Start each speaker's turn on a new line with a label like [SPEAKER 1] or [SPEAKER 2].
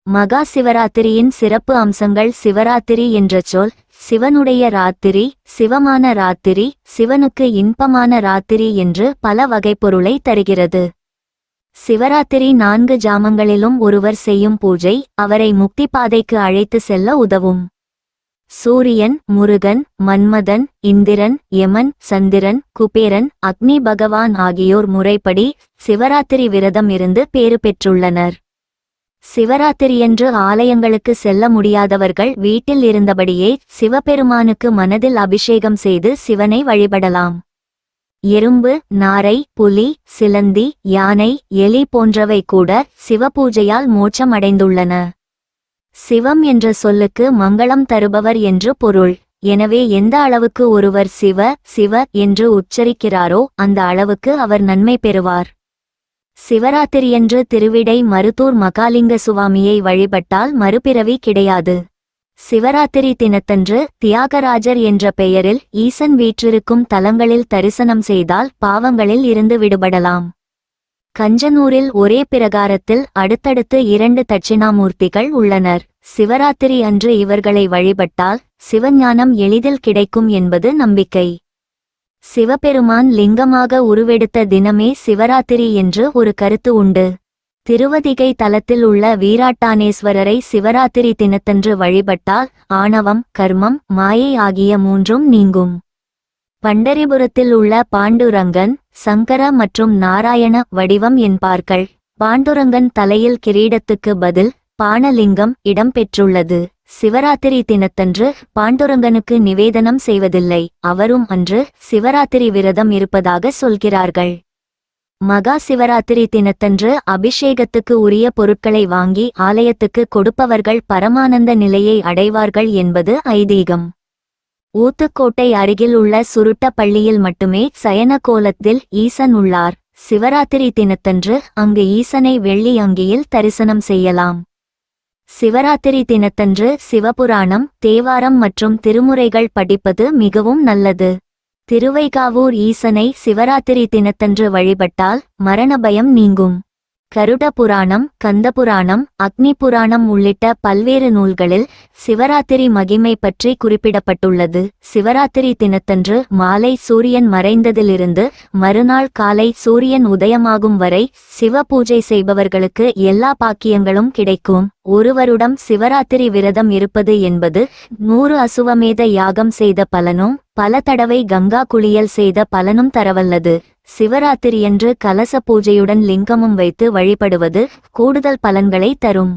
[SPEAKER 1] மகா சிவராத்திரியின் சிறப்பு அம்சங்கள். சிவராத்திரி என்ற சொல் சிவனுடைய ராத்திரி, சிவமான ராத்திரி, சிவனுக்கு இன்பமான ராத்திரி என்று பல வகைப்பொருளை தருகிறது. சிவராத்திரி 4 ஜாமங்களிலும் ஒருவர் செய்யும் பூஜை அவரை முக்தி பாதைக்கு அழைத்து செல்ல உதவும். சூரியன், முருகன், மன்மதன், இந்திரன், யமன், சந்திரன், குபேரன், அக்னி பகவான் ஆகியோர் முறைப்படி சிவராத்திரி விரதம் இருந்து பேறு பெற்றுள்ளனர். சிவராத்திரியன்று ஆலயங்களுக்கு செல்ல முடியாதவர்கள் வீட்டில் இருந்தபடியே சிவபெருமானுக்கு மனதில் அபிஷேகம் செய்து சிவனை வழிபடலாம். எறும்பு, நாரை, புலி, சிலந்தி, யானை, எலி போன்றவை கூட சிவபூஜையால் மோட்சம் அடைந்துள்ளன. சிவம் என்ற சொல்லுக்கு மங்களம் தருபவர் என்று பொருள். எனவே எந்த அளவுக்கு ஒருவர் சிவ சிவ என்று உச்சரிக்கிறாரோ அந்த அளவுக்கு அவர் நன்மை பெறுவார். சிவராத்திரியன்று திருவிடை மருத்தூர் மகாலிங்க சுவாமியை வழிபட்டால் மறுபிறவி கிடையாது. சிவராத்திரி தினத்தன்று தியாகராஜர் என்ற பெயரில் ஈசன் வீற்றிருக்கும் தலங்களில் தரிசனம் செய்தால் பாவங்களில் இருந்து விடுபடலாம். கஞ்சனூரில் ஒரே பிரகாரத்தில் அடுத்தடுத்து 2 தட்சிணாமூர்த்திகள் உள்ளனர். சிவராத்திரி அன்று இவர்களை வழிபட்டால் சிவஞானம் எளிதில் கிடைக்கும் என்பது நம்பிக்கை. சிவபெருமான் லிங்கமாக உருவெடுத்த தினமே சிவராத்திரி என்று ஒரு கருத்து உண்டு. திருவதிகை தலத்தில் உள்ள வீராட்டானேஸ்வரரை சிவராத்திரி தினத்தன்று வழிபட்டால் ஆணவம், கர்மம், மாயை ஆகிய 3ம் நீங்கும். பண்டரிபுரத்தில் உள்ள பாண்டுரங்கன் சங்கர மற்றும் நாராயண வடிவம் என்பார்கள். பாண்டுரங்கன் தலையில் கிரீடத்துக்கு பதில் பாணலிங்கம் இடம்பெற்றுள்ளது. சிவராத்திரி தினத்தன்று பாண்டுரங்கனுக்கு நிவேதனம் செய்வதில்லை. அவரும் அன்று சிவராத்திரி விரதம் இருப்பதாக சொல்கிறார்கள். மகா சிவராத்திரி தினத்தன்று அபிஷேகத்துக்கு உரிய பொருட்களை வாங்கி ஆலயத்துக்கு கொடுப்பவர்கள் பரமானந்த நிலையை அடைவார்கள் என்பது ஐதீகம். ஊத்துக்கோட்டை அருகில் உள்ள சுருட்ட பள்ளியில் மட்டுமே சயன கோலத்தில் ஈசன் உள்ளார். சிவராத்திரி தினத்தன்று அங்கு ஈசனை வெள்ளி அங்கியில் தரிசனம் செய்யலாம். சிவராத்திரி தினத்தன்று சிவபுராணம், தேவாரம் மற்றும் திருமுறைகள் படிப்பது மிகவும் நல்லது. திருவைகாவூர் ஈசனை சிவராத்திரி தினத்தன்று வழிபட்டால் மரண பயம் நீங்கும். கருட புராணம், கந்தபுராணம், அக்னி புராணம் உள்ளிட்ட பல்வேறு நூல்களில் சிவராத்திரி மகிமை பற்றி குறிப்பிடப்பட்டுள்ளது. சிவராத்திரி தினத்தன்று மாலை சூரியன் மறைந்ததிலிருந்து மறுநாள் காலை சூரியன் உதயமாகும் வரை சிவ பூஜை செய்பவர்களுக்கு எல்லா பாக்கியங்களும் கிடைக்கும். ஒரு வருடம் சிவராத்திரி விரதம் இருப்பது என்பது 100 அசுவமேத யாகம் செய்த பலனும் பல தடவை கங்கா குளியல் செய்த பலனும் தரவல்லது. சிவராத்திரியன்று கலச பூஜையுடன் லிங்கமும் வைத்து வழிபடுவது கூடுதல் பலன்களை தரும்.